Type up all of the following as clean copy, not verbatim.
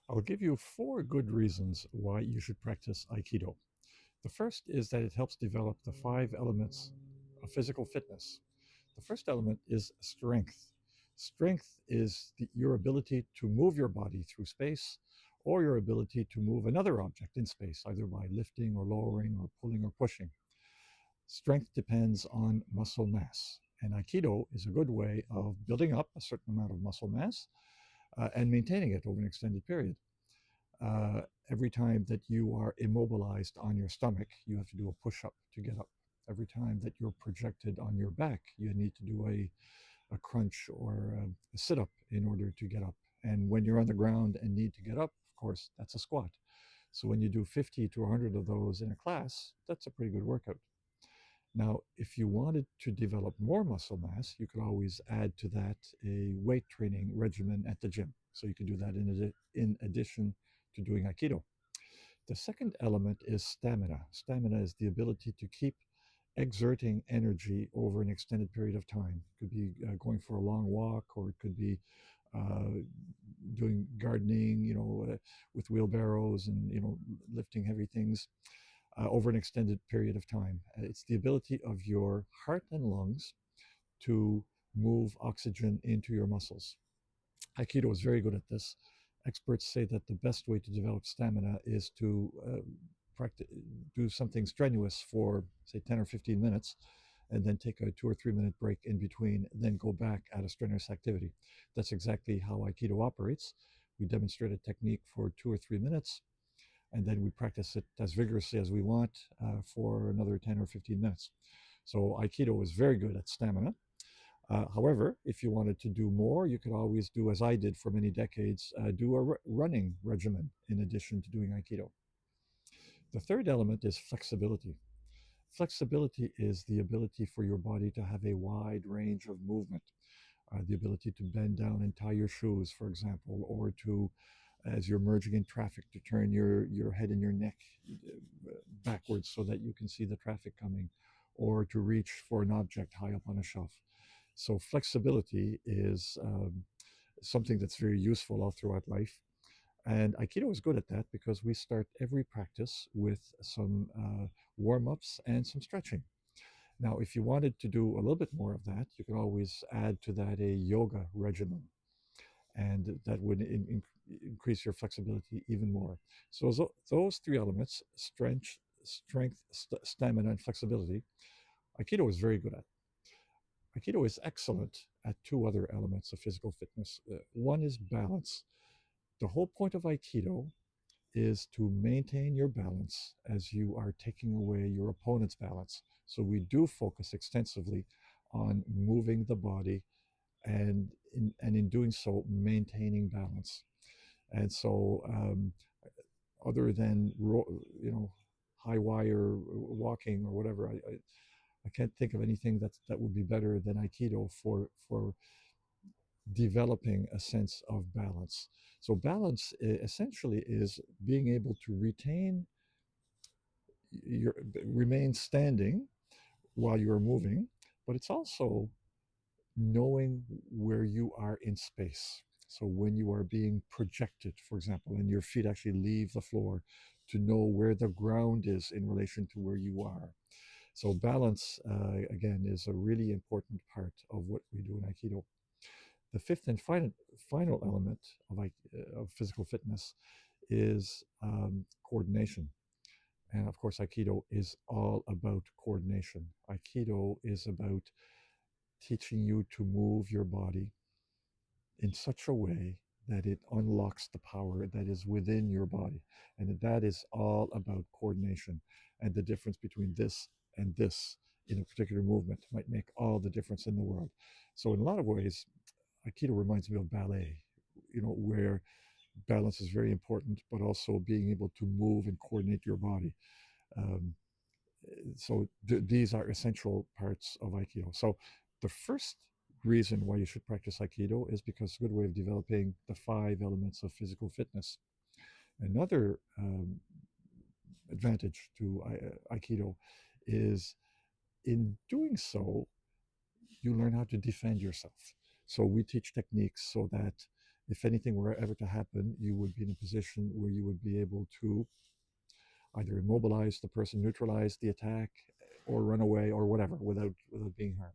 I'll give you 4 good reasons why you should practice Aikido. The first is that it helps develop the 5 elements of physical fitness. The first element is strength. Strength is your ability to move your body through space or your ability to move another object in space, either by lifting or lowering or pulling or pushing. Strength depends on muscle mass. And Aikido is a good way of building up a certain amount of muscle mass and maintaining it over an extended period. Every time that you are immobilized on your stomach, you have to do a push up to get up. Every time that you're projected on your back, you need to do a crunch or a sit up in order to get up. And when you're on the ground and need to get up, of course, that's a squat. So when you do 50 to 100 of those in a class, that's a pretty good workout. Now, if you wanted to develop more muscle mass, you could always add to that a weight training regimen at the gym. So you can do that in addition to doing Aikido. The second element is stamina. Stamina is the ability to keep exerting energy over an extended period of time. It could be going for a long walk, or it could be uh, doing gardening, with wheelbarrows and lifting heavy things over an extended period of time. It's the ability of your heart and lungs to move oxygen into your muscles. Aikido is very good at this. Experts say that the best way to develop stamina is to practice, do something strenuous for, say, 10 or 15 minutes, and then take a 2 or 3 minute break in between, then go back at a strenuous activity. That's exactly how Aikido operates. We demonstrate a technique for 2 or 3 minutes, and then we practice it as vigorously as we want for another 10 or 15 minutes. So Aikido is very good at stamina. However, if you wanted to do more, you could always do, as I did for many decades, do a running regimen in addition to doing Aikido. The third element is flexibility. Flexibility is the ability for your body to have a wide range of movement, the ability to bend down and tie your shoes, for example, or to, as you're merging in traffic, to turn your head and your neck backwards so that you can see the traffic coming, or to reach for an object high up on a shelf. So flexibility is something that's very useful all throughout life. And Aikido is good at that because we start every practice with some warm ups and some stretching. Now, if you wanted to do a little bit more of that, you can always add to that a yoga regimen, and that would increase your flexibility even more. So, those 3 elements, strength, stamina, and flexibility, Aikido is very good at. Aikido is excellent at 2 other elements of physical fitness. One is balance. The whole point of Aikido is to maintain your balance as you are taking away your opponent's balance. So we do focus extensively on moving the body, and in doing so, maintaining balance. And so, other than high wire walking or whatever, I can't think of anything that would be better than Aikido for developing a sense of balance. So balance essentially is being able to remain standing while you're moving, but it's also knowing where you are in space. So when you are being projected, for example, and your feet actually leave the floor, to know where the ground is in relation to where you are. So balance, again, is a really important part of what we do in Aikido. The fifth and final element of physical fitness is coordination. And of course, Aikido is all about coordination. Aikido is about teaching you to move your body in such a way that it unlocks the power that is within your body. And that is all about coordination. And the difference between this and this in a particular movement might make all the difference in the world. So, in a lot of ways, Aikido reminds me of ballet, where balance is very important, but also being able to move and coordinate your body. Um, these are essential parts of Aikido. So the first reason why you should practice Aikido is because it's a good way of developing the 5 elements of physical fitness. Another advantage to Aikido is, in doing so, you learn how to defend yourself. So we teach techniques so that If anything were ever to happen, you would be in a position where you would be able to either immobilize the person, neutralize the attack, or run away, or whatever, without being harmed.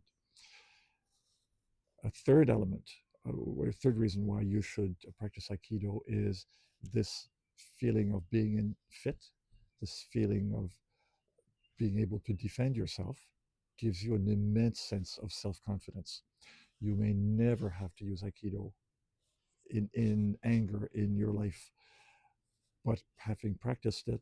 A third element, or a third reason why you should practice Aikido is this feeling of being in fit, this feeling of being able to defend yourself gives you an immense sense of self-confidence. You may never have to use Aikido in anger in your life, but having practiced it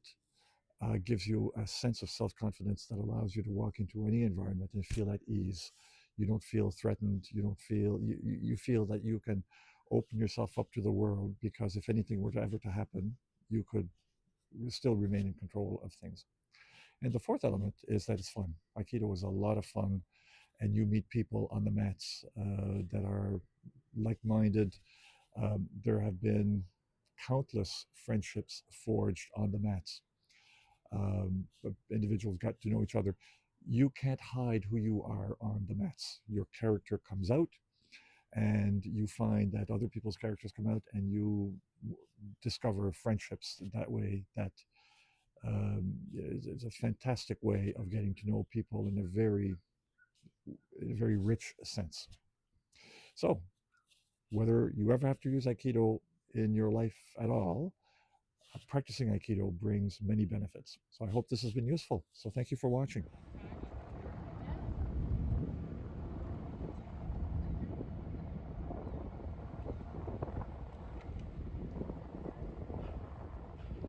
gives you a sense of self-confidence that allows you to walk into any environment and feel at ease. You don't feel threatened. You don't feel you feel that you can open yourself up to the world, because if anything were to ever to happen, you could still remain in control of things. And the fourth element is that it's fun. Aikido is a lot of fun, and you meet people on the mats that are like-minded. There have been countless friendships forged on the mats. Individuals got to know each other. You can't hide who you are on the mats. Your character comes out, and you find that other people's characters come out, and you discover friendships that way. That is a fantastic way of getting to know people in a very rich sense. So, whether you ever have to use Aikido in your life at all, practicing Aikido brings many benefits. So I hope this has been useful. So thank you for watching.